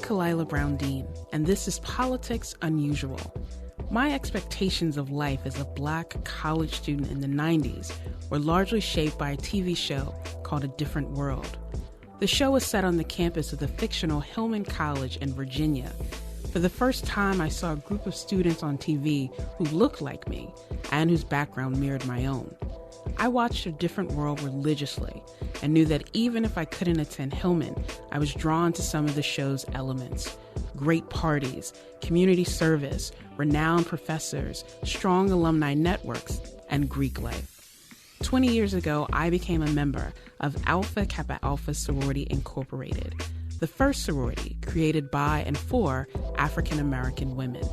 Kalila Brown Dean, and this is Politics Unusual. My expectations of life as a Black college student in the 90s were largely shaped by a TV show called A Different World. The show was set on the campus of the fictional Hillman College in Virginia. For the first time, I saw a group of students on TV who looked like me and whose background mirrored my own. I watched A Different World religiously and knew that even if I couldn't attend Hillman, I was drawn to some of the show's elements. Great parties, community service, renowned professors, strong alumni networks, and Greek life. 20 years ago, I became a member of Alpha Kappa Alpha Sorority Incorporated, the first sorority created by and for African American women.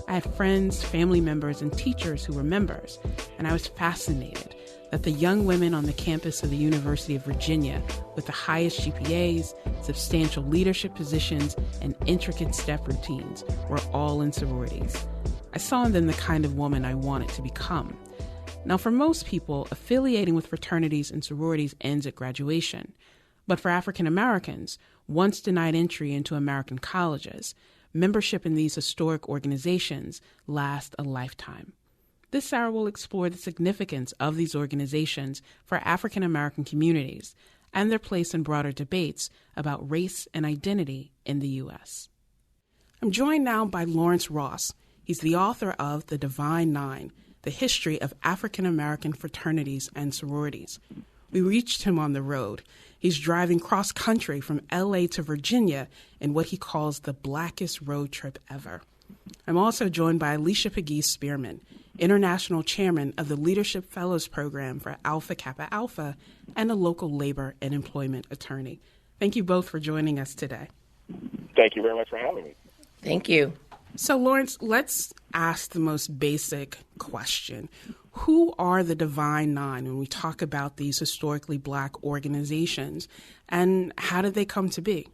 I had friends, family members, and teachers who were members, and I was fascinated that the young women on the campus of the University of Virginia with the highest GPAs, substantial leadership positions, and intricate step routines were all in sororities. I saw in them the kind of woman I wanted to become. Now, for most people, affiliating with fraternities and sororities ends at graduation. But for African Americans, once denied entry into American colleges, membership in these historic organizations lasts a lifetime. This hour will explore the significance of these organizations for African American communities and their place in broader debates about race and identity in the U.S. I'm joined now by Lawrence Ross. He's the author of The Divine Nine, The History of African American Fraternities and Sororities. We reached him on the road. He's driving cross-country from L.A. to Virginia in what he calls the blackest road trip ever. I'm also joined by Alicia Pegues-Spearman, International Chairman of the Leadership Fellows Program for Alpha Kappa Alpha and a local labor and employment attorney. Thank you both for joining us today. Thank you very much for having me. Thank you. So, Lawrence, let's ask the most basic question. Who are the Divine Nine when we talk about these historically Black organizations, and how did they come to be?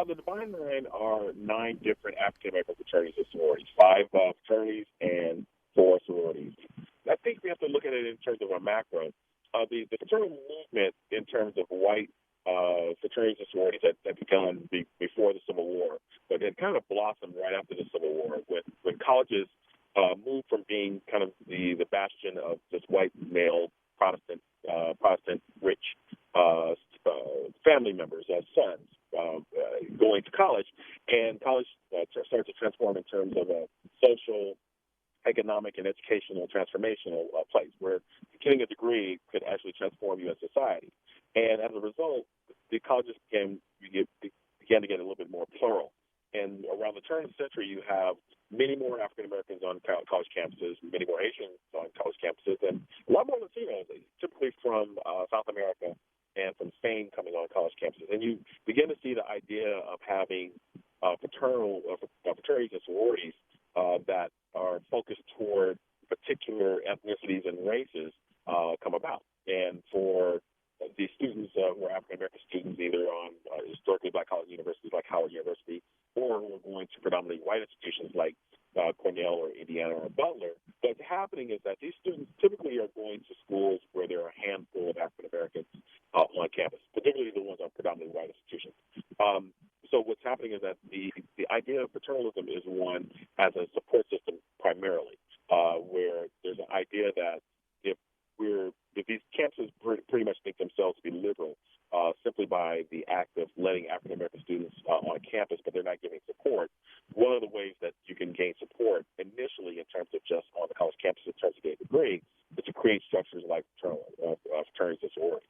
The Divine Nine are 9 different African American fraternities and sororities, 5 fraternities and 4 sororities. I think we have to look at it in terms of a macro. The fraternal movement in terms of white fraternities and sororities that began before the Civil War, but it kind of blossomed right after the Civil War when colleges moved from being kind of the bastion of just white male Protestant rich family members, sons, going to college, and college started to transform in terms of a social, economic, and educational transformational place where getting a degree could actually transform you as society. And as a result, the colleges began to get a little bit more plural. And around the turn of the century, you have many more African Americans on college campuses, many more Asians on college campuses, and a lot more Latinos, typically from South America and from Spain, coming on college campuses. And you begin to see the idea of having fraternities and sororities that are focused toward particular ethnicities and races come about. And for the students who are African American students, either on historically Black college universities like Howard University, or who are going to predominantly white institutions like Cornell or Indiana or Butler, what's happening is that these students typically are going to schools where there are a handful of African Americans on campus, particularly the ones on predominantly white institutions. So what's happening is that the idea of fraternalism is one as a support system primarily, where there's an idea that if these campuses pretty much think themselves to be liberal simply by the act of letting African American students on campus, but they're not giving support, one of the ways that you can gain support initially in terms of just on the college campus in terms of getting a degree is to create structures like fraternities and sororities.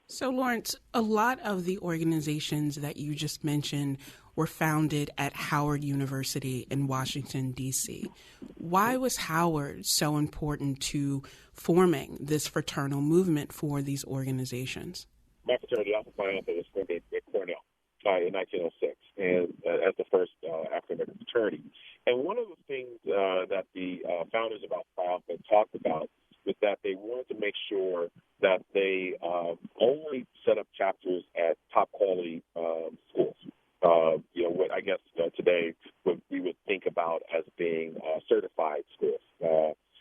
So, Lawrence, a lot of the organizations that you just mentioned were founded at Howard University in Washington, D.C. Why was Howard so important to forming this fraternal movement for these organizations? My fraternity, Alpha Alpha, was formed at Cornell in 1906, and as the first African-American fraternity. And one of the things that the founders of Alpha Alpha talked about was that they wanted to make sure that they only set up chapters at top-quality schools. What I guess today what we would think about as being certified schools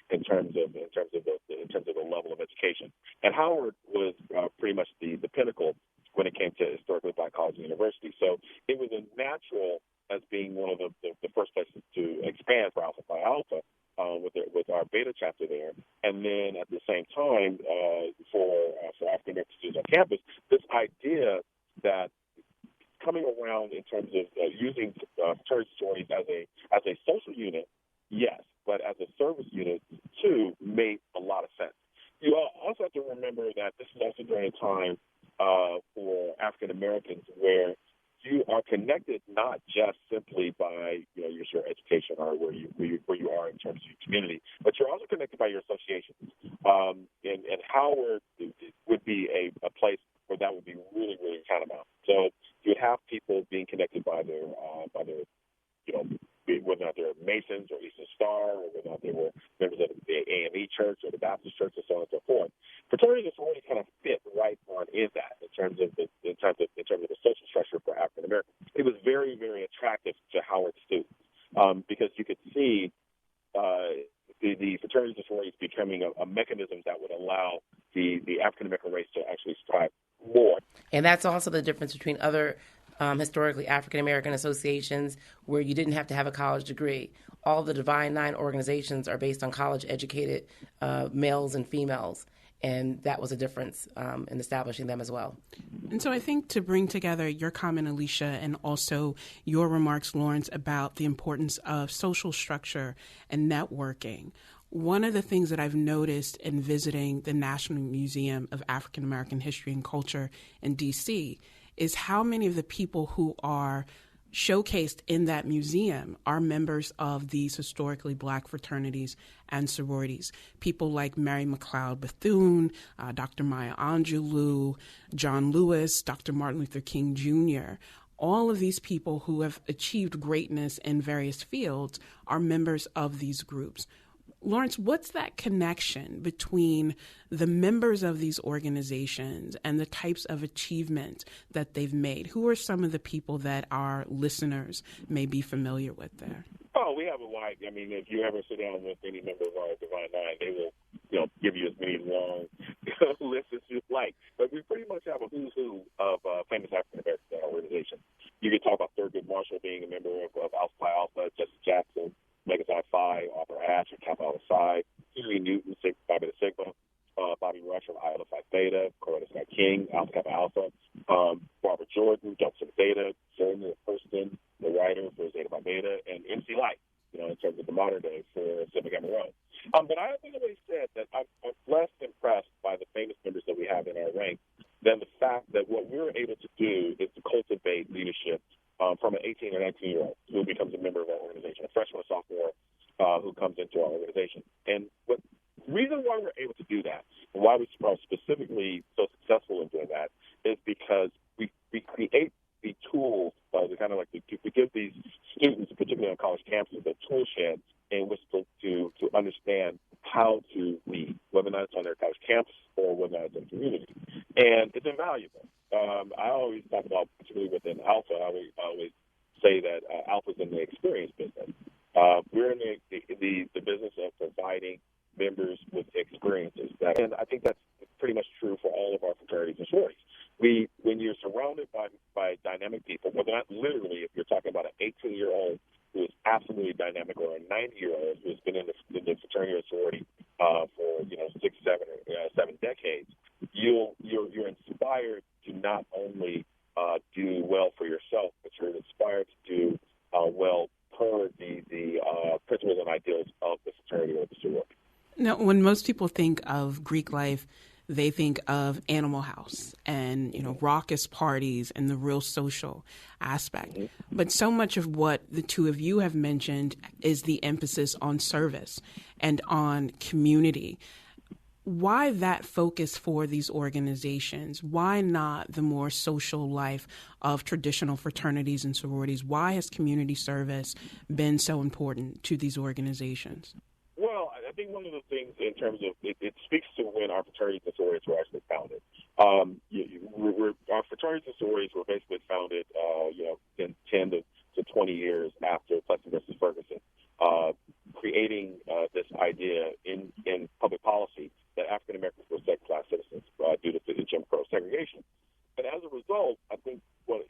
in terms of the level of education. And Howard was pretty much the pinnacle when it came to historically black colleges and universities. So it was a natural as being one of the first places to expand for Alpha Phi Alpha with our beta chapter there. And then at the same time, for African American students on campus, this idea that coming around in terms of using fraternity sororities as a social unit, yes, but as a service unit too made a lot of sense. You also have to remember that this is also during a time for African Americans where you are connected not just simply by your education or where you are in terms of your community, but you're also connected by your associations. And Howard would be a place where that would be really, really paramount. So you'd have people being connected by their whether or not they're Masons or Eastern Star, or whether or not they were members of the AME Church or the Baptist Church, and so on and so forth. Fraternities and sororities kind of fit right on in that in terms of the social structure for African Americans. It was very, very attractive to Howard students because you could see the fraternities and sororities becoming a mechanism that would allow the African American race to actually strive more. And that's also the difference between other historically African-American associations where you didn't have to have a college degree. All the Divine Nine organizations are based on college-educated males and females, and that was a difference in establishing them as well. And so I think to bring together your comment, Alicia, and also your remarks, Lawrence, about the importance of social structure and networking, one of the things that I've noticed in visiting the National Museum of African American History and Culture in D.C. is how many of the people who are showcased in that museum are members of these historically black fraternities and sororities. People like Mary McLeod Bethune, Dr. Maya Angelou, John Lewis, Dr. Martin Luther King Jr., all of these people who have achieved greatness in various fields are members of these groups. Lawrence, what's that connection between the members of these organizations and the types of achievements that they've made? Who are some of the people that our listeners may be familiar with there? Oh, we have a wide. I mean, if you ever sit down with any member of our Divine Nine, they will, give you as many long lists as you'd like. But we pretty much have a who's who of famous African Americans in our organization. You could talk about Thurgood Marshall being a member of Alpha Phi Alpha, Jesse Jackson, Omega Psi Phi, Arthur Ashe, and Kappa Alpha Psi, Henry Newton, Phi Beta Sigma, Bobby Rush from Iota Phi Theta, Coretta Scott King, Alpha Kappa Alpha, Barbara Jordan, Delta Theta, Sonia Hurston, the writer for Zeta Phi Beta, and MC Light, in terms of the modern day for Sigma Gamma Rho. But I have always said that I'm less impressed by the famous members that we have in our ranks than the fact that what we're able to do is to cultivate leadership from an 18 or 19-year-old who becomes a member of our organization, a freshman or sophomore who comes into our organization. And the reason why we're able to do that and why we are specifically so successful in doing that is because we create the tools, we give these students, particularly on college campuses, a tool shed in which to understand how to lead, whether or not it's on their college campus or whether or not it's in the community. And it's invaluable. I always talk about, particularly within Alpha, I always say that Alpha's in the experience business. We're in the business of providing members with experiences. And I think that's pretty much true for all of our fraternities and sororities. When you're surrounded by dynamic people, well, not literally, if you're talking about an 18-year-old who is absolutely dynamic or a 90-year-old who's been in the fraternity or sorority for 6, 7 decades, you're inspired to not only do well for yourself, but you're inspired to do well per the principles and ideals of the fraternity or the sorority. Now, when most people think of Greek life, they think of Animal House and, raucous parties and the real social aspect. Mm-hmm. But so much of what the two of you have mentioned is the emphasis on service and on community. Why that focus for these organizations? Why not the more social life of traditional fraternities and sororities? Why has community service been so important to these organizations? Well, I think one of the things in terms of it speaks to when our fraternities and sororities were actually founded. Our fraternities and sororities were basically founded, in 10 to 20 years after Plessy versus Ferguson, creating this idea in public policy that African Americans were second-class citizens due to the Jim Crow segregation. But as a result result, I think the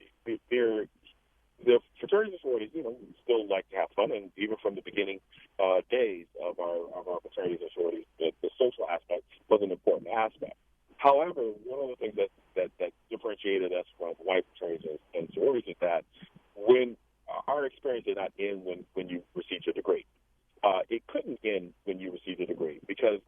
fraternities and sororities, still like to have fun, and even from the beginning days of our fraternities and sororities, the social aspect was an important aspect. However, one of the things that differentiated us from white fraternities and sororities is that when our experience did not end when you received your degree. It couldn't end when you received a degree, because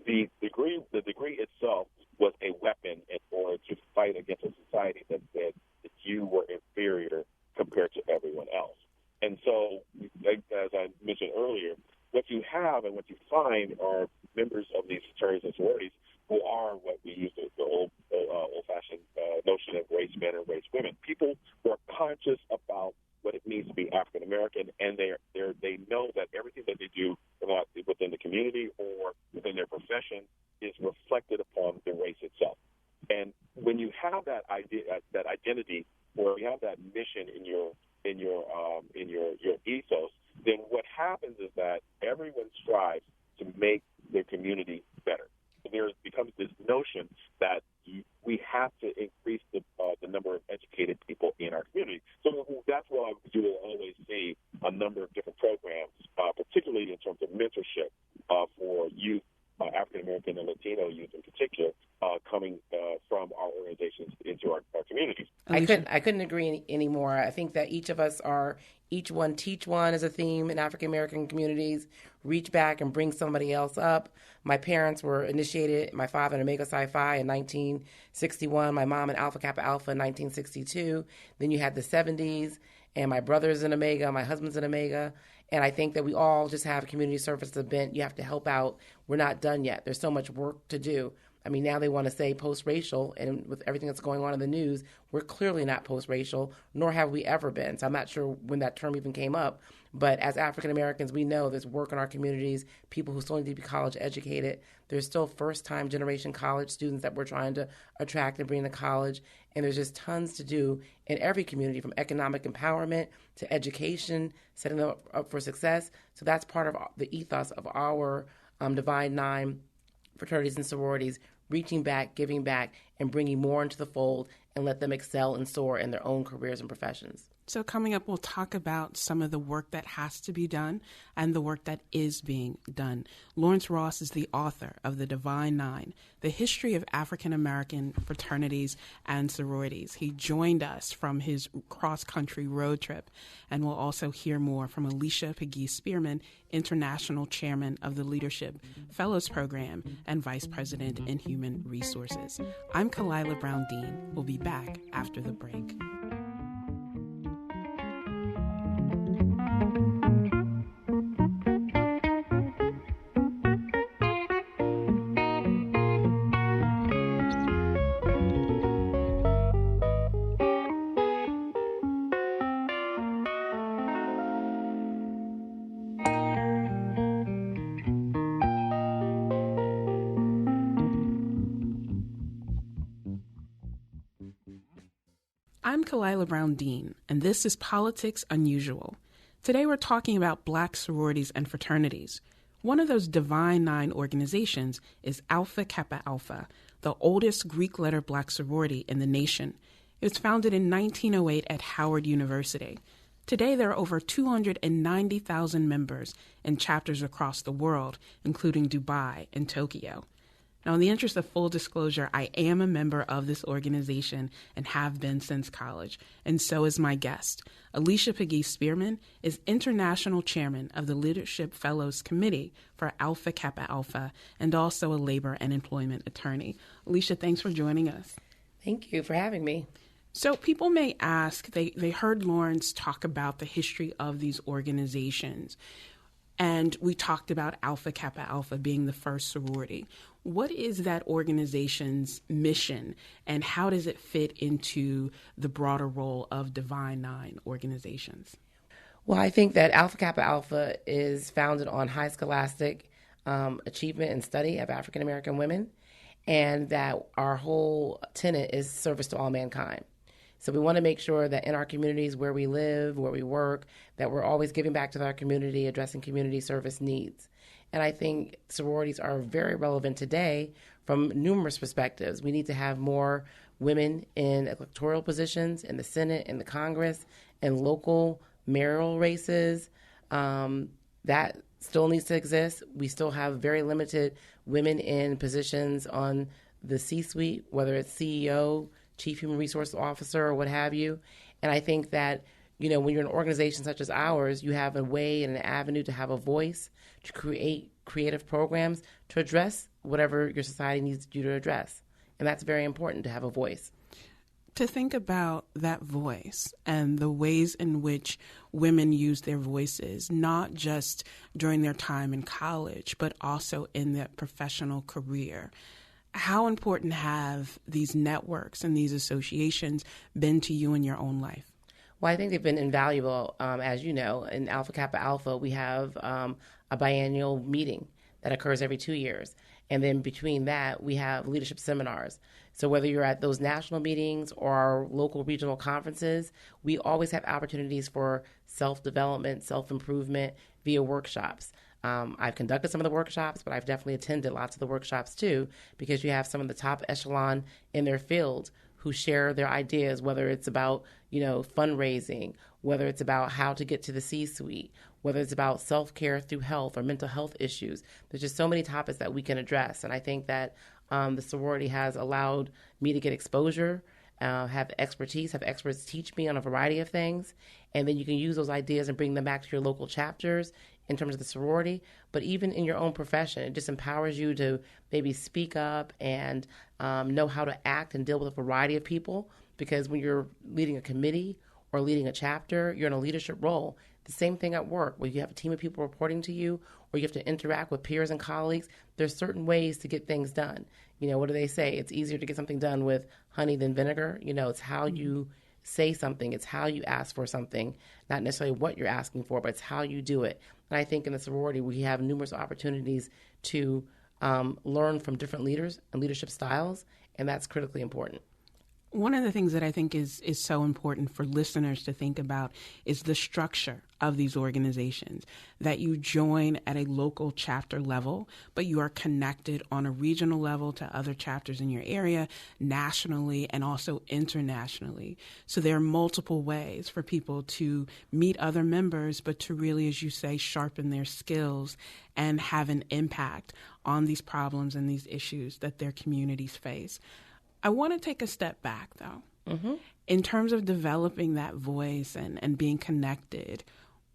the degree itself was a weapon in order to fight against a society that said that you were inferior compared to everyone else. And so, as I mentioned earlier, what you have and what you find are members of these fraternities and sororities who are what we use the old-fashioned notion of race men and race women. People who are conscious about what it means to be African American, and they know that everything that they do within the community or within their profession is reflected upon the race itself. And when you have that idea, that identity, or you have that mission in your ethos, then what happens is that everyone strives to make their community better. So there becomes this notion that we have to increase the number of educated people in our community. So that's why you will always see a number of different programs, particularly in terms of mentorship for youth, African American and Latino youth in particular, coming from our organizations into our communities. I couldn't agree anymore. I think that each of us are each one teach one as a theme in African American communities. Reach back and bring somebody else up. My parents were initiated, my father in Omega Psi Phi in 1961, my mom in Alpha Kappa Alpha in 1962. Then you had the 70s, and my brother's in Omega, my husband's in Omega. And I think that we all just have community service event. You have to help out. We're not done yet. There's so much work to do. I mean, now they want to say post-racial, and with everything that's going on in the news, we're clearly not post-racial, nor have we ever been. So I'm not sure when that term even came up. But as African Americans, we know there's work in our communities, people who still need to be college educated. There's still first-time generation college students that we're trying to attract and bring to college. And there's just tons to do in every community, from economic empowerment to education, setting them up for success. So that's part of the ethos of our Divine Nine fraternities and sororities, reaching back, giving back, and bringing more into the fold and let them excel and soar in their own careers and professions. So coming up, we'll talk about some of the work that has to be done and the work that is being done. Lawrence Ross is the author of The Divine Nine, The History of African American Fraternities and Sororities. He joined us from his cross-country road trip, and we'll also hear more from Alicia Pegee-Spearman, International Chairman of the Leadership Fellows Program and Vice President in Human Resources. I'm Kalila Brown-Dean. We'll be back after the break. I'm Kalila Brown-Dean, and this is Politics Unusual. Today we're talking about Black sororities and fraternities. One of those Divine Nine organizations is Alpha Kappa Alpha, the oldest Greek-letter Black sorority in the nation. It was founded in 1908 at Howard University. Today there are over 290,000 members in chapters across the world, including Dubai and Tokyo. Now, in the interest of full disclosure, I am a member of this organization and have been since college, and so is my guest. Alicia Pegee-Spearman is International Chairman of the Leadership Fellows Committee for Alpha Kappa Alpha and also a labor and employment attorney. Alicia, thanks for joining us. Thank you for having me. So people may ask, they heard Lawrence talk about the history of these organizations, and we talked about Alpha Kappa Alpha being the first sorority. What is that organization's mission, and how does it fit into the broader role of Divine Nine organizations? Well, I think that Alpha Kappa Alpha is founded on high scholastic achievement and study of African American women, and that our whole tenet is service to all mankind. So we want to make sure that in our communities where we live, where we work, that we're always giving back to our community, addressing community service needs. And I think sororities are very relevant today from numerous perspectives. We need to have more women in electoral positions in the Senate, in the Congress, and local mayoral races. That still needs to exist. We still have very limited women in positions on the C-suite, whether it's CEO, Chief Human Resource Officer, or what have you. And I think that, when you're an organization such as ours, you have a way and an avenue to have a voice, to create creative programs to address whatever your society needs you to address. And that's very important, to have a voice. To think about that voice and the ways in which women use their voices, not just during their time in college, but also in their professional career. How important have these networks and these associations been to you in your own life? Well, I think they've been invaluable. As you know, in Alpha Kappa Alpha, we have a biennial meeting that occurs every 2 years. And then between that, we have leadership seminars. So whether you're at those national meetings or our local regional conferences, we always have opportunities for self-development, self-improvement via workshops. I've conducted some of the workshops, but I've definitely attended lots of the workshops too, because you have some of the top echelon in their field who share their ideas, whether it's about, fundraising, whether it's about how to get to the C-suite, whether it's about self-care through health or mental health issues. There's just so many topics that we can address. And I think that the sorority has allowed me to get exposure, have expertise, have experts teach me on a variety of things. And then you can use those ideas and bring them back to your local chapters in terms of the sorority. But even in your own profession, it just empowers you to maybe speak up and know how to act and deal with a variety of people. Because when you're leading a committee or leading a chapter, you're in a leadership role. The same thing at work, where you have a team of people reporting to you, or you have to interact with peers and colleagues. There's certain ways to get things done. What do they say? It's easier to get something done with honey than vinegar. It's how you say something. It's how you ask for something, not necessarily what you're asking for, but it's how you do it. And I think in the sorority, we have numerous opportunities to learn from different leaders and leadership styles, and that's critically important. One of the things that I think is so important for listeners to think about is the structure of these organizations, that you join at a local chapter level, but you are connected on a regional level to other chapters in your area, nationally and also internationally. So there are multiple ways for people to meet other members, but to really, as you say, sharpen their skills and have an impact on these problems and these issues that their communities face. I want to take a step back, though. Mm-hmm. In terms of developing that voice and being connected,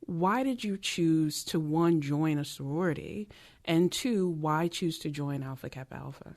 why did you choose to, one, join a sorority, and two, why choose to join Alpha Kappa Alpha?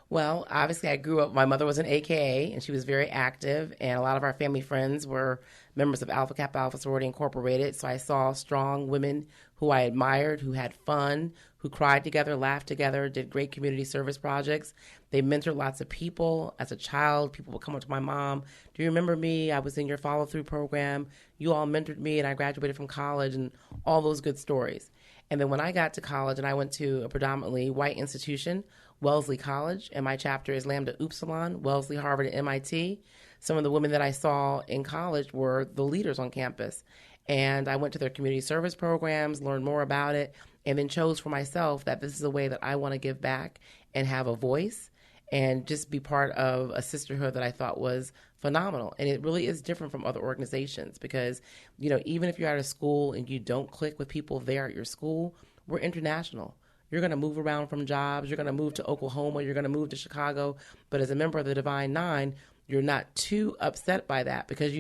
Well, obviously, I grew up, my mother was an AKA, and she was very active, and a lot of our family friends were members of Alpha Kappa Alpha Sorority Incorporated, so I saw strong women who I admired, who had fun, who cried together, laughed together, did great community service projects. They mentored lots of people. As a child, people would come up to my mom, "Do you remember me? I was in your follow-through program. You all mentored me, and I graduated from college," and all those good stories. And then when I got to college, and I went to a predominantly white institution, Wellesley College, and my chapter is Lambda Upsilon, Wellesley, Harvard, and MIT. Some of the women that I saw in college were the leaders on campus. And I went to their community service programs, learned more about it, and then chose for myself that this is a way that I want to give back and have a voice and just be part of a sisterhood that I thought was phenomenal. And it really is different from other organizations because, even if you're at a school and you don't click with people there at your school, we're international. You're going to move around from jobs. You're going to move to Oklahoma. You're going to move to Chicago. But as a member of the Divine Nine, you're not too upset by that because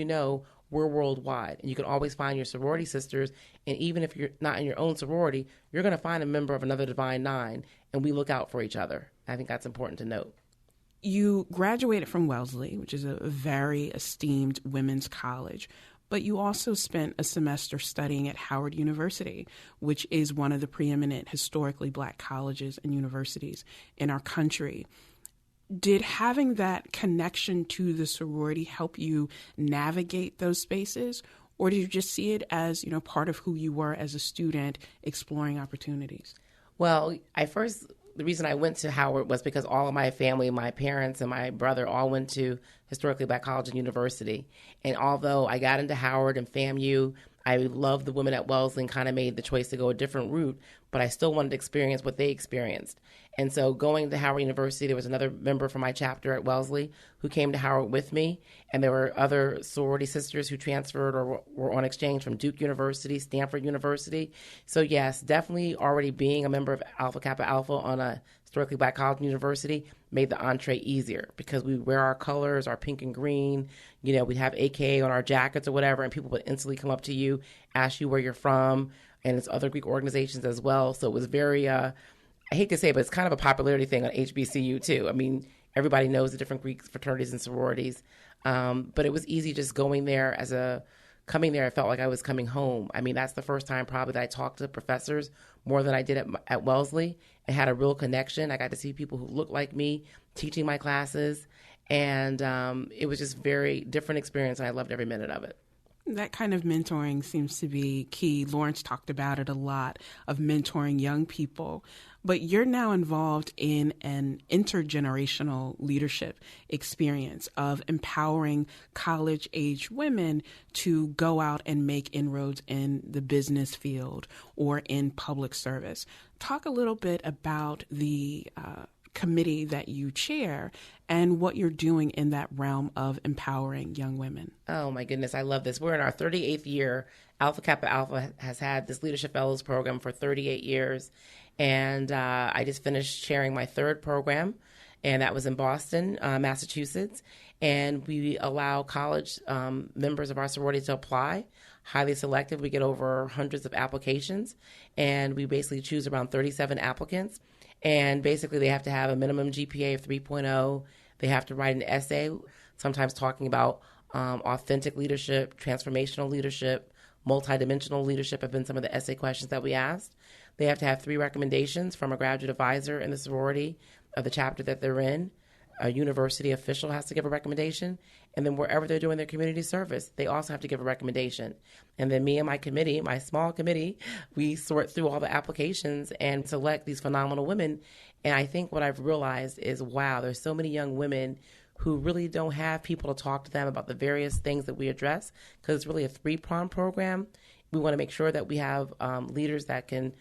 we're worldwide. And you can always find your sorority sisters. And even if you're not in your own sorority, you're going to find a member of another Divine Nine. And we look out for each other. I think that's important to note. You graduated from Wellesley, which is a very esteemed women's college. But you also spent a semester studying at Howard University, which is one of the preeminent historically Black colleges and universities in our country. Did having that connection to the sorority help you navigate those spaces, or did you just see it as, part of who you were as a student exploring opportunities? Well, the reason I went to Howard was because all of my family, my parents and my brother all went to historically Black college and university. And although I got into Howard and FAMU, I loved the women at Wellesley and kind of made the choice to go a different route, but I still wanted to experience what they experienced. And so going to Howard University, there was another member from my chapter at Wellesley who came to Howard with me, and there were other sorority sisters who transferred or were on exchange from Duke University, Stanford University. So yes, definitely already being a member of Alpha Kappa Alpha on a historically black college and university made the entree easier because we wear our colors, our pink and green. We'd have AKA on our jackets or whatever, and people would instantly come up to you, ask you where you're from, and it's other Greek organizations as well. So it was very, I hate to say it, but it's kind of a popularity thing on HBCU too. I mean, everybody knows the different Greek fraternities and sororities, but it was easy just going there coming there, I felt like I was coming home. I mean, that's the first time probably that I talked to professors more than I did at Wellesley and had a real connection. I got to see people who looked like me teaching my classes, and it was just very different experience, and I loved every minute of it. That kind of mentoring seems to be key. Lawrence talked about it a lot, of mentoring young people. But you're now involved in an intergenerational leadership experience of empowering college-age women to go out and make inroads in the business field or in public service. Talk a little bit about the committee that you chair and what you're doing in that realm of empowering young women. Oh my goodness, I love this. We're in our 38th year. Alpha Kappa Alpha has had this Leadership Fellows program for 38 years. And I just finished chairing my third program, and that was in Boston, Massachusetts. And we allow college members of our sorority to apply. Highly selective. We get over hundreds of applications, and we basically choose around 37 applicants. And basically, they have to have a minimum GPA of 3.0. They have to write an essay, sometimes talking about authentic leadership, transformational leadership, multidimensional leadership have been some of the essay questions that we asked. They have to have 3 recommendations from a graduate advisor in the sorority of the chapter that they're in. A university official has to give a recommendation. And then wherever they're doing their community service, they also have to give a recommendation. And then me and my committee, my small committee, we sort through all the applications and select these phenomenal women. And I think what I've realized is, wow, there's so many young women who really don't have people to talk to them about the various things that we address, because it's really a 3-pronged program. We want to make sure that we have leaders that can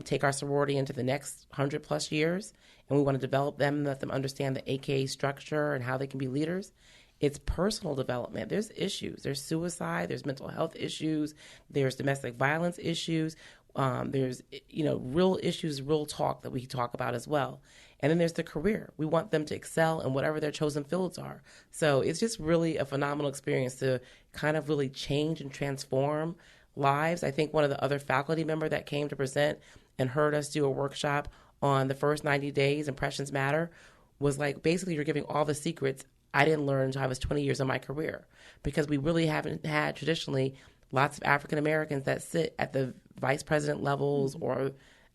take our sorority into the next 100+ years, and we want to develop them, let them understand the AKA structure and how they can be leaders. It's personal development. There's issues. There's suicide. There's mental health issues. There's domestic violence issues. There's real issues, real talk that we talk about as well. And then there's the career. We want them to excel in whatever their chosen fields are. So it's just really a phenomenal experience to kind of really change and transform lives. I think one of the other faculty member that came to present and heard us do a workshop on the first 90 days, Impressions Matter, was like, basically you're giving all the secrets I didn't learn until I was 20 years in my career, because we really haven't had traditionally lots of African Americans that sit at the vice president levels or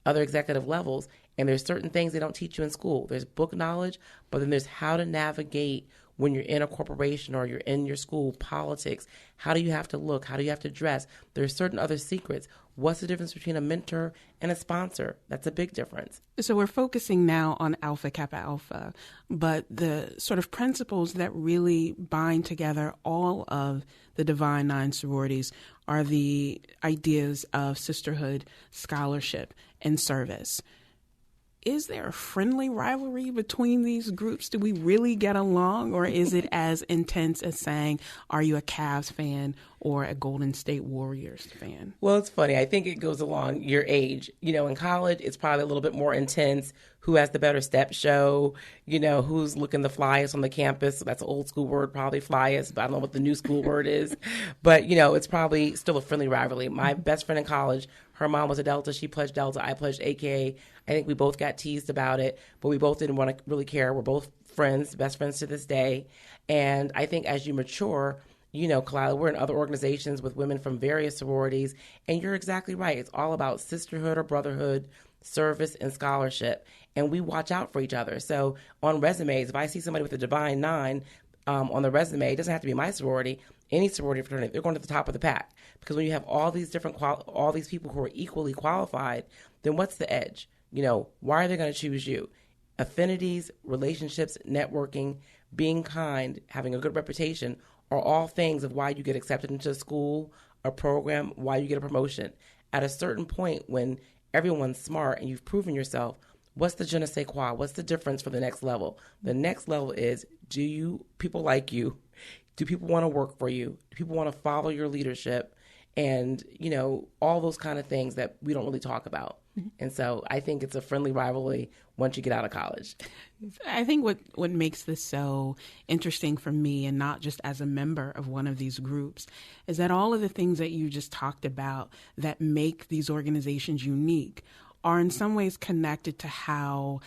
other executive levels, and there's certain things they don't teach you in school. There's book knowledge, but then there's how to navigate when you're in a corporation or you're in your school, politics. How do you have to look? How do you have to dress? There's certain other secrets. What's the difference between a mentor and a sponsor? That's a big difference. So we're focusing now on Alpha Kappa Alpha, but the sort of principles that really bind together all of the Divine Nine sororities are the ideas of sisterhood, scholarship, and service. Is there a friendly rivalry between these groups? Do we really get along, or is it as intense as saying, are you a Cavs fan or a Golden State Warriors fan? Well, it's funny. I think it goes along your age. In college, it's probably a little bit more intense. Who has the better step show? Who's looking the flyest on the campus? That's an old school word, probably flyest, but I don't know what the new school word is. But, it's probably still a friendly rivalry. My best friend in college, her mom was a Delta. She pledged Delta. I pledged AKA. I think we both got teased about it, but we both didn't want to really care. We're both friends, best friends to this day. And I think as you mature, Kalila, we're in other organizations with women from various sororities, and you're exactly right. It's all about sisterhood or brotherhood, service, and scholarship. And we watch out for each other. So on resumes, if I see somebody with a Divine Nine on the resume, it doesn't have to be my sorority, any sorority or fraternity, they're going to the top of the pack. Because when you have all these different, all these people who are equally qualified, then what's the edge? Why are they going to choose you? Affinities, relationships, networking, being kind, having a good reputation are all things of why you get accepted into a school, a program while you get a promotion. At a certain point, when everyone's smart and you've proven yourself, what's the je ne sais quoi? What's the difference for the next level? The next level is, people like you? Do people want to work for you? Do people want to follow your leadership? And, all those kind of things that we don't really talk about. Mm-hmm. And so I think it's a friendly rivalry once you get out of college. I think what makes this so interesting for me, and not just as a member of one of these groups, is that all of the things that you just talked about that make these organizations unique are in some ways connected to how,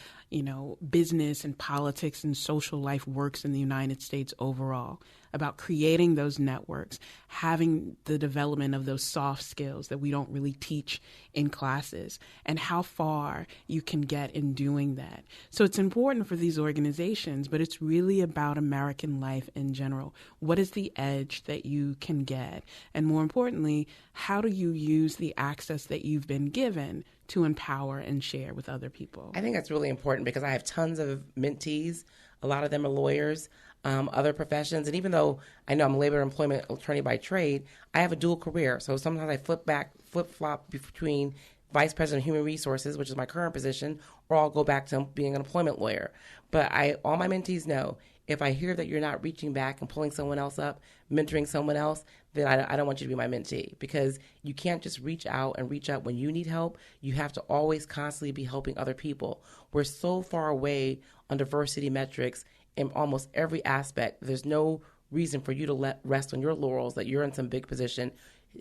business and politics and social life works in the United States overall, about creating those networks, having the development of those soft skills that we don't really teach in classes, and how far you can get in doing that. So it's important for these organizations, but it's really about American life in general. What is the edge that you can get? And more importantly, how do you use the access that you've been given to empower and share with other people? I think that's really important because I have tons of mentees. A lot of them are lawyers, other professions. And even though I know I'm a labor employment attorney by trade, I have a dual career. So sometimes I flip-flop between vice president of human resources, which is my current position, or I'll go back to being an employment lawyer. But all my mentees know, if I hear that you're not reaching back and pulling someone else up, mentoring someone else, then I don't want you to be my mentee, because you can't just reach out and reach out when you need help. You have to always constantly be helping other people. We're so far away on diversity metrics in almost every aspect. There's no reason for you to rest on your laurels that you're in some big position.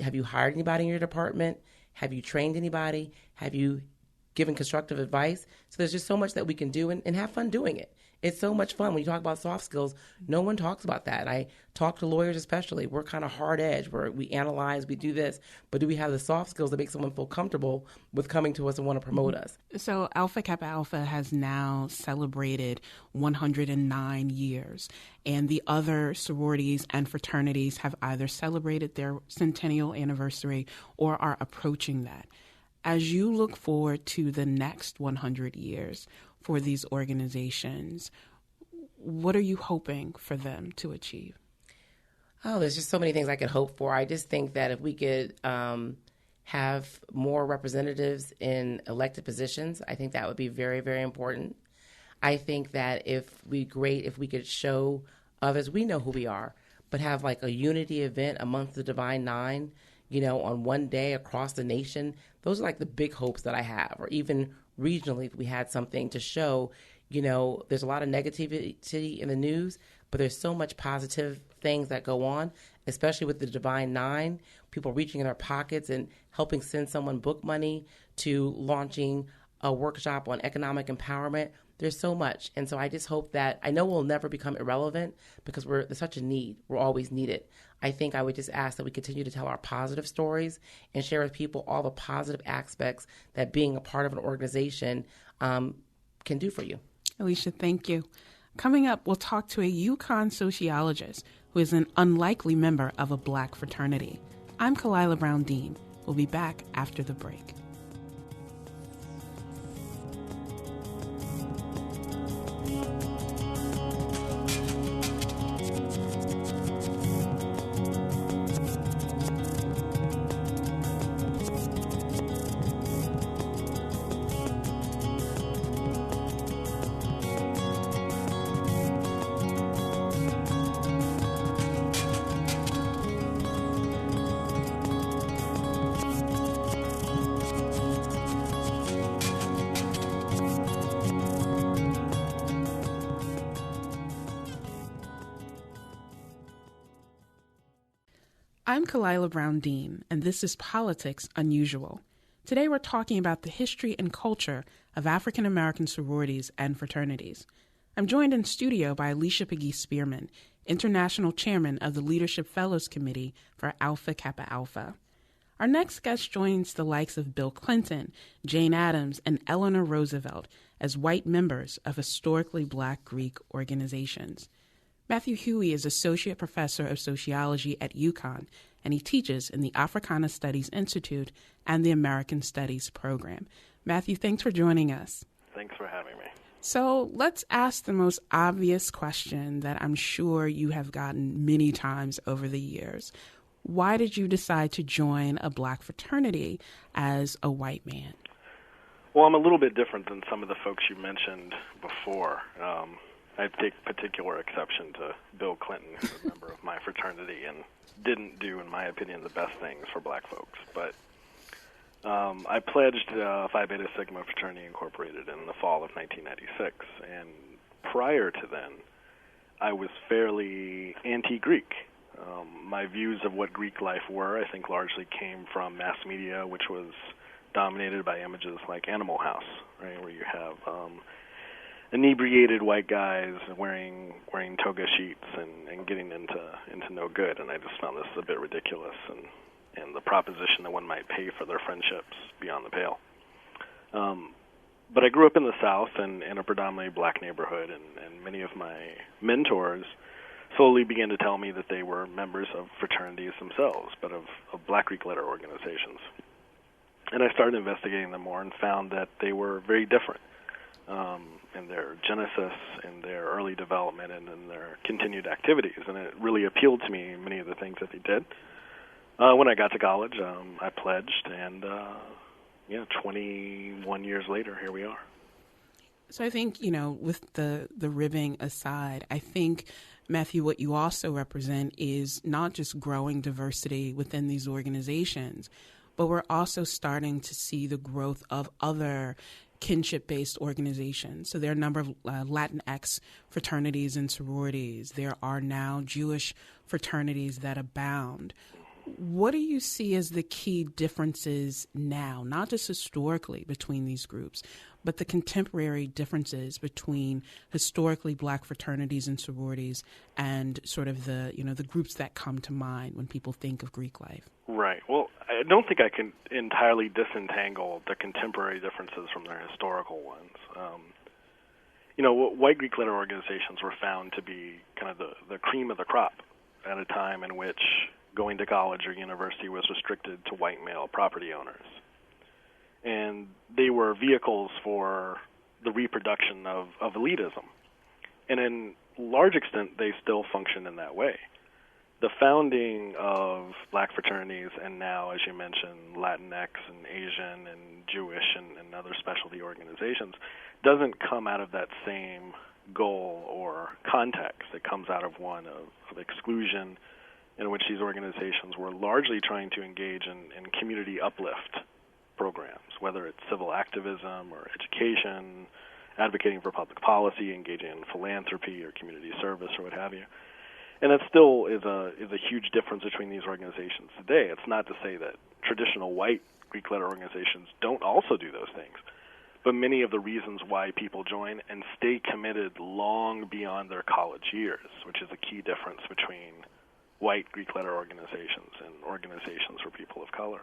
Have you hired anybody in your department? Have you trained anybody? Have you given constructive advice? So there's just so much that we can do and have fun doing it. It's so much fun. When you talk about soft skills, no one talks about that. I talk to lawyers especially. We're kind of hard edge where we analyze, we do this, but do we have the soft skills that make someone feel comfortable with coming to us and want to promote us? So Alpha Kappa Alpha has now celebrated 109 years, and the other sororities and fraternities have either celebrated their centennial anniversary or are approaching that. As you look forward to the next 100 years for these organizations, what are you hoping for them to achieve? Oh, there's just so many things I could hope for. I just think that if we could have more representatives in elected positions, I think that would be very, very important. I think that if we could show others, we know who we are, but have like a unity event amongst the Divine Nine, on one day across the nation. Those are like the big hopes that I have. Or even regionally, if we had something to show, there's a lot of negativity in the news, but there's so much positive things that go on, especially with the Divine Nine, people reaching in their pockets and helping send someone book money to launching a workshop on economic empowerment. There's so much. And so I just hope that, I know we'll never become irrelevant because there's such a need. We're always needed. I think I would just ask that we continue to tell our positive stories and share with people all the positive aspects that being a part of an organization can do for you. Alicia, thank you. Coming up, we'll talk to a UConn sociologist who is an unlikely member of a Black fraternity. I'm Kalila Brown-Dean. We'll be back after the break. I'm Kalila Brown-Dean, and this is Politics Unusual. Today we're talking about the history and culture of African American sororities and fraternities. I'm joined in studio by Alicia Peggy-Spearman, International Chairman of the Leadership Fellows Committee for Alpha Kappa Alpha. Our next guest joins the likes of Bill Clinton, Jane Addams, and Eleanor Roosevelt as white members of historically Black Greek organizations. Matthew Huey is Associate Professor of Sociology at UConn, and he teaches in the Africana Studies Institute and the American Studies program. Matthew, thanks for joining us. Thanks for having me. So let's ask the most obvious question that I'm sure you have gotten many times over the years. Why did you decide to join a black fraternity as a white man? Well, I'm a little bit different than some of the folks you mentioned before. I take particular exception to Bill Clinton, who's a member of my fraternity and didn't do, in my opinion, the best things for black folks. But I pledged Phi Beta Sigma Fraternity Incorporated in the fall of 1996, and prior to then, I was fairly anti-Greek. My views of what Greek life were, I think, largely came from mass media, which was dominated by images like Animal House, right, where you have inebriated white guys wearing toga sheets and getting into no good, and I just found this a bit ridiculous, and the proposition that one might pay for their friendships beyond the pale. But I grew up in the South and in a predominantly black neighborhood, and many of my mentors slowly began to tell me that they were members of fraternities themselves, but of black Greek letter organizations. And I started investigating them more and found that they were very different in their genesis, in their early development, and in their continued activities. And it really appealed to me, many of the things that they did. When I got to college, I pledged, and 21 years later, here we are. So I think, with the ribbing aside, I think, Matthew, what you also represent is not just growing diversity within these organizations, but we're also starting to see the growth of other kinship-based organizations. So there are a number of Latinx fraternities and sororities. There are now Jewish fraternities that abound. What do you see as the key differences now, not just historically between these groups, but the contemporary differences between historically black fraternities and sororities and sort of the groups that come to mind when people think of Greek life? Right. Well, I don't think I can entirely disentangle the contemporary differences from their historical ones. White Greek letter organizations were found to be kind of the cream of the crop at a time in which going to college or university was restricted to white male property owners. And they were vehicles for the reproduction of elitism. And in large extent, they still function in that way. The founding of black fraternities and now, as you mentioned, Latinx and Asian and Jewish and other specialty organizations doesn't come out of that same goal or context. It comes out of one of exclusion, in which these organizations were largely trying to engage in community uplift programs, whether it's civil activism or education, advocating for public policy, engaging in philanthropy or community service or what have you. And that still is a huge difference between these organizations today. It's not to say that traditional white Greek letter organizations don't also do those things, but many of the reasons why people join and stay committed long beyond their college years, which is a key difference between white Greek letter organizations and organizations for people of color,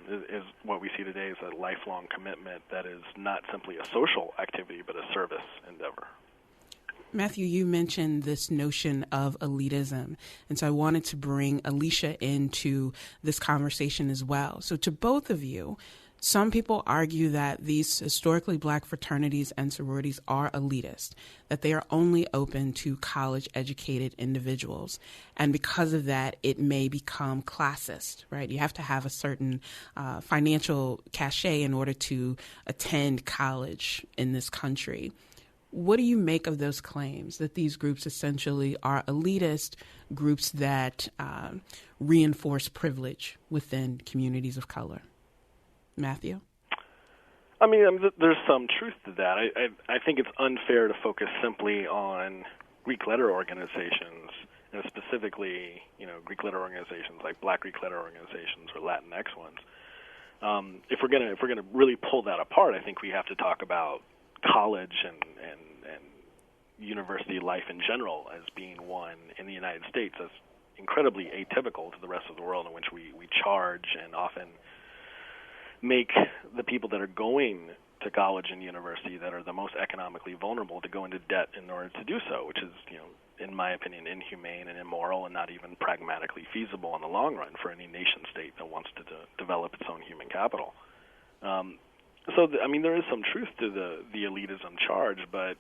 is what we see today as a lifelong commitment that is not simply a social activity but a service endeavor. Matthew, you mentioned this notion of elitism, and so I wanted to bring Alicia into this conversation as well. So to both of you, some people argue that these historically black fraternities and sororities are elitist, that they are only open to college-educated individuals. And because of that, it may become classist, right? You have to have a certain financial cachet in order to attend college in this country. What do you make of those claims that these groups essentially are elitist groups that reinforce privilege within communities of color? Matthew? I mean, there's some truth to that. I think it's unfair to focus simply on Greek letter organizations, and specifically, Greek letter organizations like Black Greek letter organizations or Latinx ones. If we're gonna really pull that apart, I think we have to talk about college and university life in general as being one in the United States as incredibly atypical to the rest of the world, in which we charge and often make the people that are going to college and university that are the most economically vulnerable to go into debt in order to do so, which is, in my opinion, inhumane and immoral and not even pragmatically feasible in the long run for any nation state that wants to develop its own human capital. There is some truth to the elitism charge, but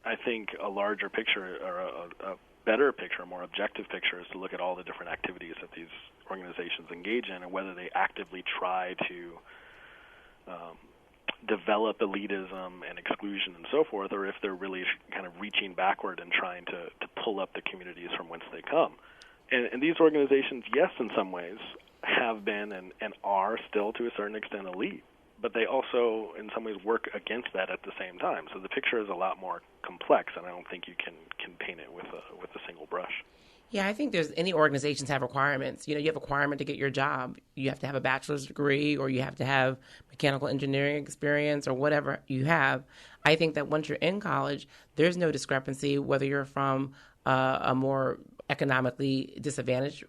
I think a larger picture or better picture, a more objective picture, is to look at all the different activities that these organizations engage in and whether they actively try to develop elitism and exclusion and so forth, or if they're really kind of reaching backward and trying to pull up the communities from whence they come. And these organizations, yes, in some ways, have been and are still to a certain extent elite, but they also in some ways work against that at the same time. So the picture is a lot more complex, and I don't think you can paint it with a single brush. Yeah, I think any organizations have requirements. You have a requirement to get your job. You have to have a bachelor's degree, or you have to have mechanical engineering experience, or whatever you have. I think that once you're in college, there's no discrepancy whether you're from a more economically disadvantaged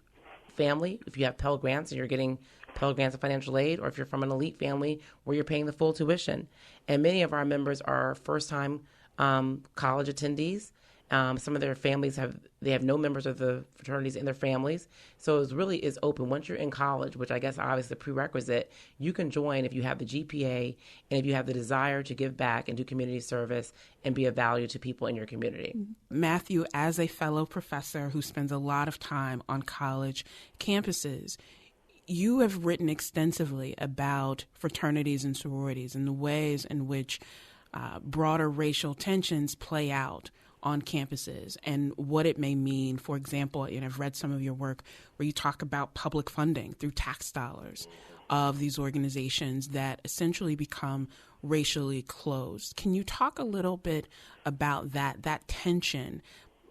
family, if you have Pell Grants and you're getting Pell Grants and financial aid, or if you're from an elite family where you're paying the full tuition. And many of our members are first-time college attendees. Some of their families have no members of the fraternities in their families. So it really is open. Once you're in college, which I guess obviously the prerequisite, you can join if you have the GPA and if you have the desire to give back and do community service and be of value to people in your community. Matthew, as a fellow professor who spends a lot of time on college campuses, you have written extensively about fraternities and sororities and the ways in which broader racial tensions play out on campuses and what it may mean. For example, and I've read some of your work where you talk about public funding through tax dollars of these organizations that essentially become racially closed. Can you talk a little bit about that tension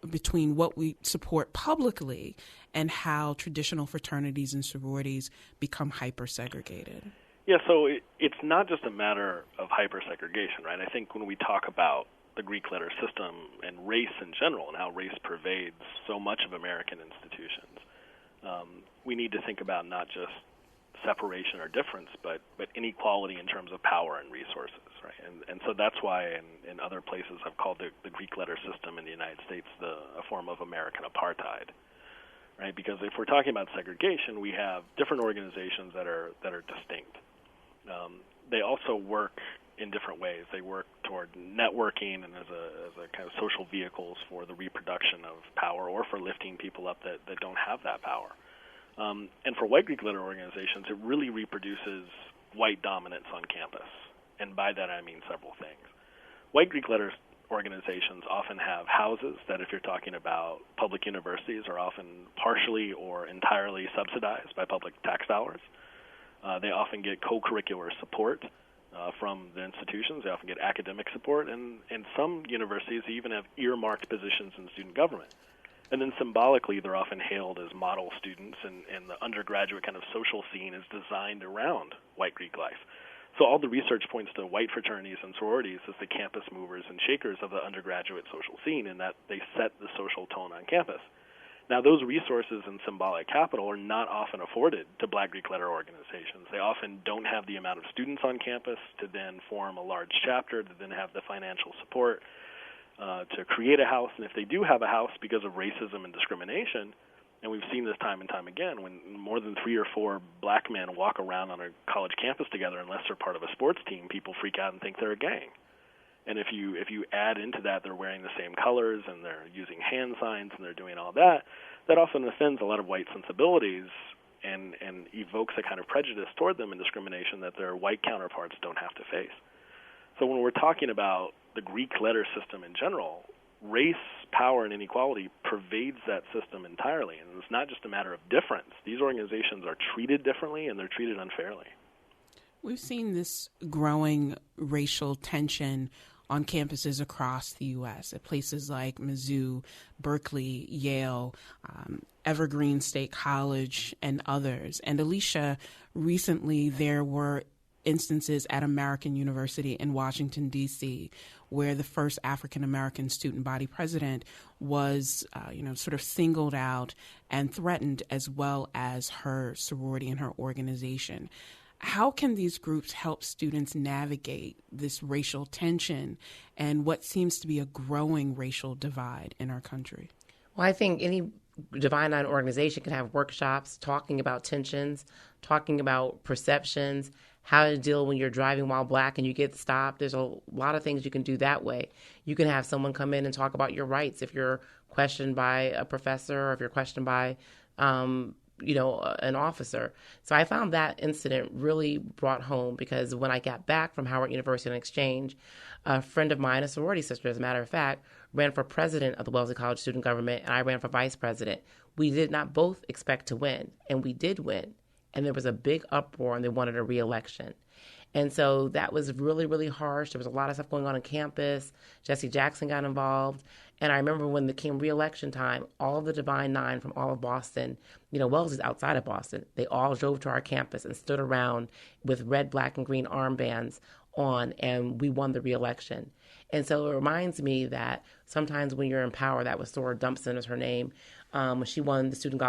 between what we support publicly and how traditional fraternities and sororities become hyper-segregated? Yeah, so it's not just a matter of hyper-segregation, right? I think when we talk about the Greek letter system and race in general and how race pervades so much of American institutions, we need to think about not just separation or difference, but inequality in terms of power and resources, right? And so that's why in other places I've called the Greek letter system in the United States a form of American apartheid, right? Because if we're talking about segregation, we have different organizations that are distinct. They also work in different ways. They work toward networking and as a kind of social vehicles for the reproduction of power or for lifting people up that don't have that power. And for white Greek letter organizations, it really reproduces white dominance on campus. And by that I mean several things. White Greek letter organizations often have houses that, if you're talking about public universities, are often partially or entirely subsidized by public tax dollars. They often get co-curricular support from the institutions. They often get academic support, and some universities even have earmarked positions in student government. And then symbolically, they're often hailed as model students, and the undergraduate kind of social scene is designed around white Greek life. So all the research points to white fraternities and sororities as the campus movers and shakers of the undergraduate social scene, in that they set the social tone on campus. Now, those resources and symbolic capital are not often afforded to Black Greek letter organizations. They often don't have the amount of students on campus to then form a large chapter, to then have the financial support to create a house. And if they do have a house, because of racism and discrimination, and we've seen this time and time again, when more than 3 or 4 black men walk around on a college campus together, unless they're part of a sports team, people freak out and think they're a gang. And if you add into that they're wearing the same colors and they're using hand signs and they're doing all that, that often offends a lot of white sensibilities and evokes a kind of prejudice toward them and discrimination that their white counterparts don't have to face. So when we're talking about the Greek letter system in general, race, power, and inequality pervades that system entirely. And it's not just a matter of difference. These organizations are treated differently and they're treated unfairly. We've seen this growing racial tension on campuses across the U.S. at places like Mizzou, Berkeley, Yale, Evergreen State College, and others. And Alicia, recently there were instances at American University in Washington, D.C., where the first African-American student body president was, sort of singled out and threatened, as well as her sorority and her organization. How can these groups help students navigate this racial tension and what seems to be a growing racial divide in our country? Well, I think any Divine Nine organization can have workshops talking about tensions, talking about perceptions, how to deal when you're driving while black and you get stopped. There's a lot of things you can do that way. You can have someone come in and talk about your rights if you're questioned by a professor or if you're questioned by, an officer. So I found that incident really brought home, because when I got back from Howard University on exchange, a friend of mine, a sorority sister, as a matter of fact, ran for president of the Wellesley College Student Government, and I ran for vice president. We did not both expect to win, and we did win. And there was a big uproar, and they wanted a re-election. And so that was really, really harsh. There was a lot of stuff going on campus. Jesse Jackson got involved. And I remember when it came re-election time, all of the Divine Nine from all of Boston, Wells is outside of Boston. They all drove to our campus and stood around with red, black, and green armbands on, and we won the re-election. And so it reminds me that sometimes when you're in power, that was Sora Dumpson is her name. When she won the student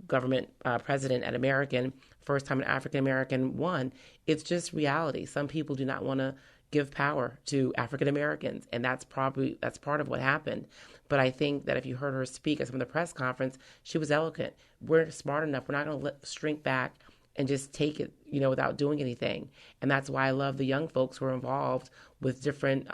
government president at American, first time an African-American won, it's just reality. Some people do not want to give power to African Americans, and that's part of what happened. But I think that if you heard her speak at some of the press conference, she was eloquent. We're smart enough. We're not going to shrink back and just take it, without doing anything. And that's why I love the young folks who are involved with different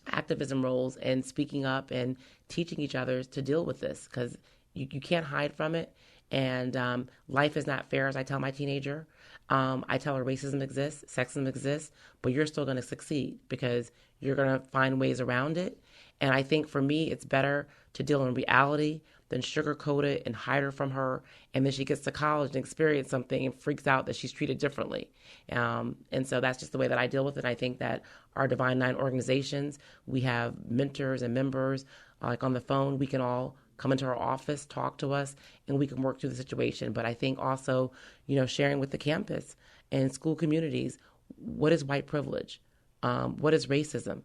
activism roles and speaking up and teaching each other to deal with this, because you can't hide from it. And life is not fair, as I tell my teenager. I tell her racism exists, sexism exists, but you're still going to succeed because you're going to find ways around it. And I think for me, it's better to deal in reality than sugarcoat it and hide her from her. And then she gets to college and experience something and freaks out that she's treated differently. And so that's just the way that I deal with it. I think that our Divine Nine organizations, we have mentors and members, like on the phone, we can all come into our office, talk to us, and we can work through the situation. But I think also, sharing with the campus and school communities, what is white privilege? What is racism?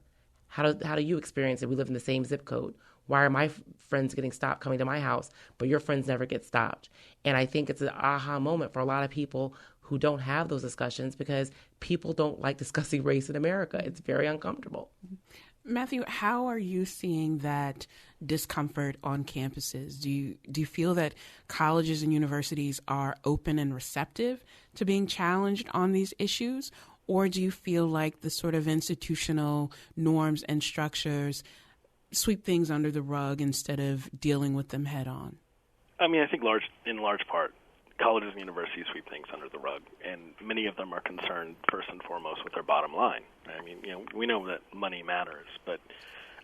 How do you experience it? We live in the same zip code. Why are my friends getting stopped coming to my house, but your friends never get stopped? And I think it's an aha moment for a lot of people who don't have those discussions, because people don't like discussing race in America. It's very uncomfortable. Matthew, how are you seeing that discomfort on campuses? Do you feel that colleges and universities are open and receptive to being challenged on these issues? Or do you feel like the sort of institutional norms and structures sweep things under the rug instead of dealing with them head on? I mean, I think in large part, colleges and universities sweep things under the rug, and many of them are concerned first and foremost with their bottom line. I mean, we know that money matters, but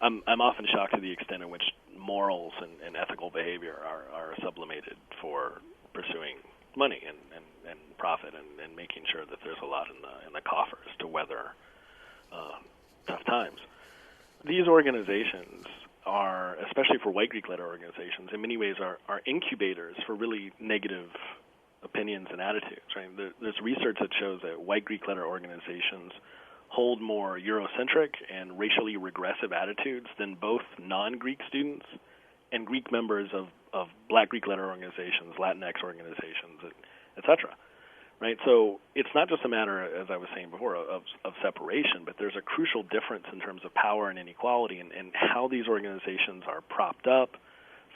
I'm often shocked at the extent in which morals and ethical behavior are sublimated for pursuing money and profit and making sure that there's a lot in the coffers to weather tough times. These organizations are, especially for white Greek letter organizations, in many ways are incubators for really negative opinions and attitudes. Right? There's research that shows that white Greek letter organizations hold more Eurocentric and racially regressive attitudes than both non-Greek students and Greek members of Black Greek letter organizations, Latinx organizations, et cetera. Right? So it's not just a matter, as I was saying before, of separation, but there's a crucial difference in terms of power and inequality and how these organizations are propped up,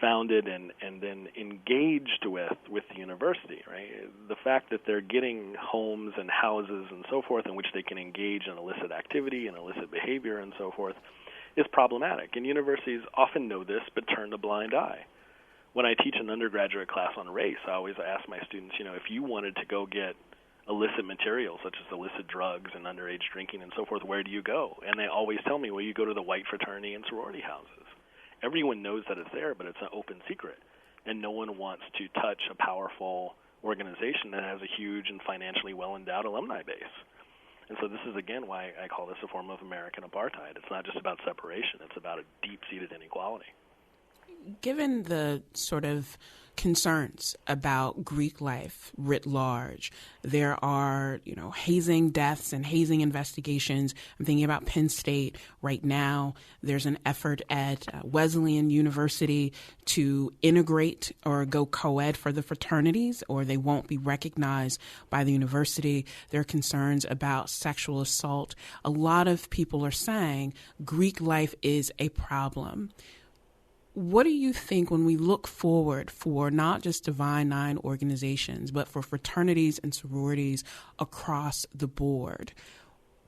founded, and then engaged with the university. Right? The fact that they're getting homes and houses and so forth in which they can engage in illicit activity and illicit behavior and so forth is problematic. And universities often know this but turn a blind eye. When I teach an undergraduate class on race, I always ask my students, if you wanted to go get illicit materials such as illicit drugs and underage drinking and so forth, where do you go? And they always tell me, well, you go to the white fraternity and sorority houses. Everyone knows that it's there, but it's an open secret. And no one wants to touch a powerful organization that has a huge and financially well-endowed alumni base. And so this is, again, why I call this a form of American apartheid. It's not just about separation. It's about a deep-seated inequality. Given the sort of concerns about Greek life writ large, there are, hazing deaths and hazing investigations. I'm thinking about Penn State right now. There's an effort at Wesleyan University to integrate or go co-ed for the fraternities, or they won't be recognized by the university. There are concerns about sexual assault. A lot of people are saying Greek life is a problem. What do you think when we look forward for not just Divine Nine organizations, but for fraternities and sororities across the board?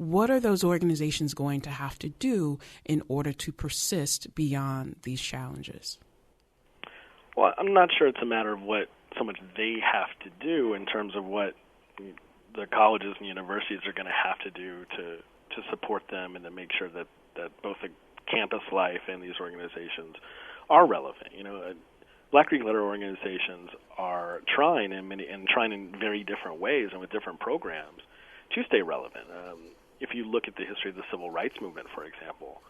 What are those organizations going to have to do in order to persist beyond these challenges? Well, I'm not sure it's a matter of what so much they have to do in terms of what the colleges and universities are going to have to do to support them and to make sure that both the campus life and these organizations are relevant. Black Greek letter organizations are trying in very different ways and with different programs to stay relevant. If you look at the history of the civil rights movement, for example,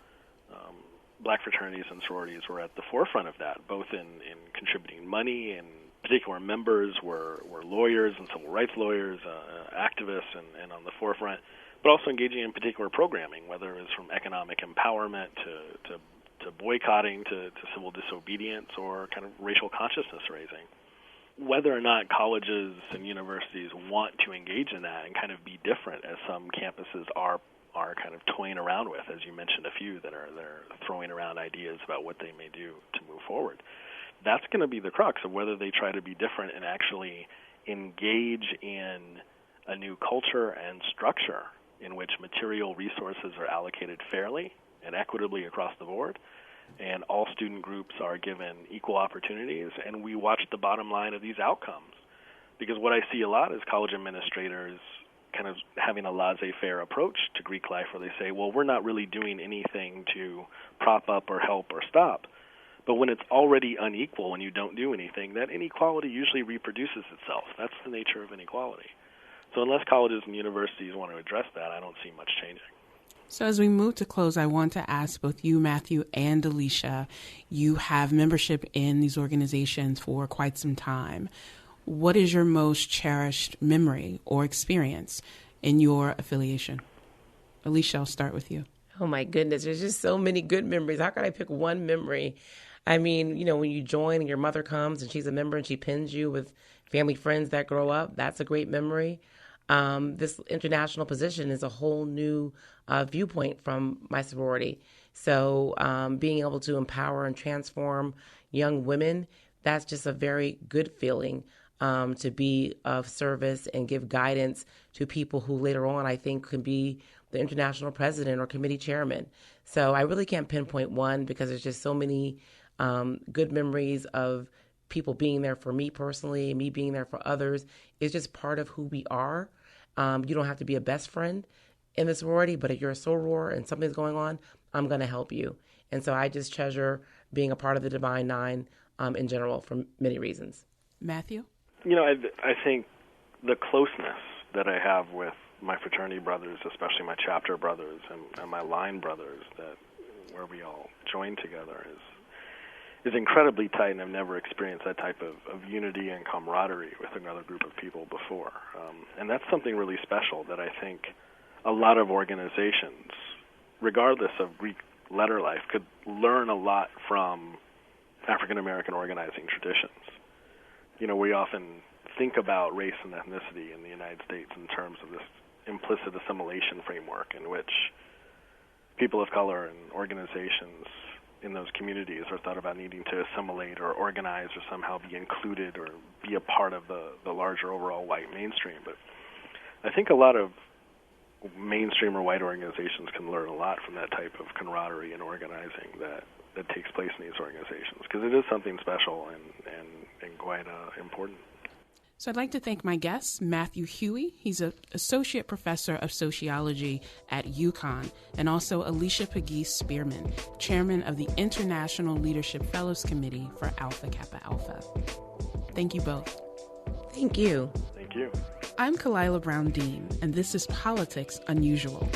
black fraternities and sororities were at the forefront of that, both in contributing money, and particular members were lawyers and civil rights lawyers, activists, and on the forefront, but also engaging in particular programming, whether it was from economic empowerment to boycotting to civil disobedience or kind of racial consciousness raising. Whether or not colleges and universities want to engage in that and kind of be different, as some campuses are kind of toying around with, as you mentioned a few that they're throwing around ideas about what they may do to move forward. That's going to be the crux of whether they try to be different and actually engage in a new culture and structure in which material resources are allocated fairly and equitably across the board, and all student groups are given equal opportunities, and we watch the bottom line of these outcomes. Because what I see a lot is college administrators kind of having a laissez-faire approach to Greek life, where they say, well, we're not really doing anything to prop up or help or stop. But when it's already unequal and you don't do anything, that inequality usually reproduces itself. That's the nature of inequality. So unless colleges and universities want to address that, I don't see much changing. So as we move to close, I want to ask both you, Matthew, and Alicia, you have membership in these organizations for quite some time. What is your most cherished memory or experience in your affiliation? Alicia, I'll start with you. Oh, my goodness. There's just so many good memories. How could I pick one memory? I mean, when you join and your mother comes and she's a member and she pins you with family friends that grow up, that's a great memory. This international position is a whole new viewpoint from my sorority. So being able to empower and transform young women, that's just a very good feeling to be of service and give guidance to people who later on I think can be the international president or committee chairman. So I really can't pinpoint one because there's just so many good memories of people being there for me personally, me being there for others. It's just part of who we are. You don't have to be a best friend in the sorority, but if you're a soror and something's going on, I'm going to help you. And so I just treasure being a part of the Divine Nine in general for many reasons. Matthew? I think the closeness that I have with my fraternity brothers, especially my chapter brothers and my line brothers, where we all join together, is incredibly tight, and I've never experienced that type of unity and camaraderie with another group of people before. And that's something really special that I think a lot of organizations, regardless of Greek letter life, could learn a lot from African American organizing traditions. We often think about race and ethnicity in the United States in terms of this implicit assimilation framework in which people of color and organizations in those communities are thought about needing to assimilate or organize or somehow be included or be a part of the larger overall white mainstream. But I think a lot of mainstream or white organizations can learn a lot from that type of camaraderie and organizing that takes place in these organizations, because it is something special and quite important. So I'd like to thank my guest, Matthew Huey. He's an associate professor of sociology at UConn, and also Alicia Pegues-Spearman, chairman of the International Leadership Fellows Committee for Alpha Kappa Alpha. Thank you both. Thank you. Thank you. I'm Kalila Brown Dean, and this is Politics Unusual.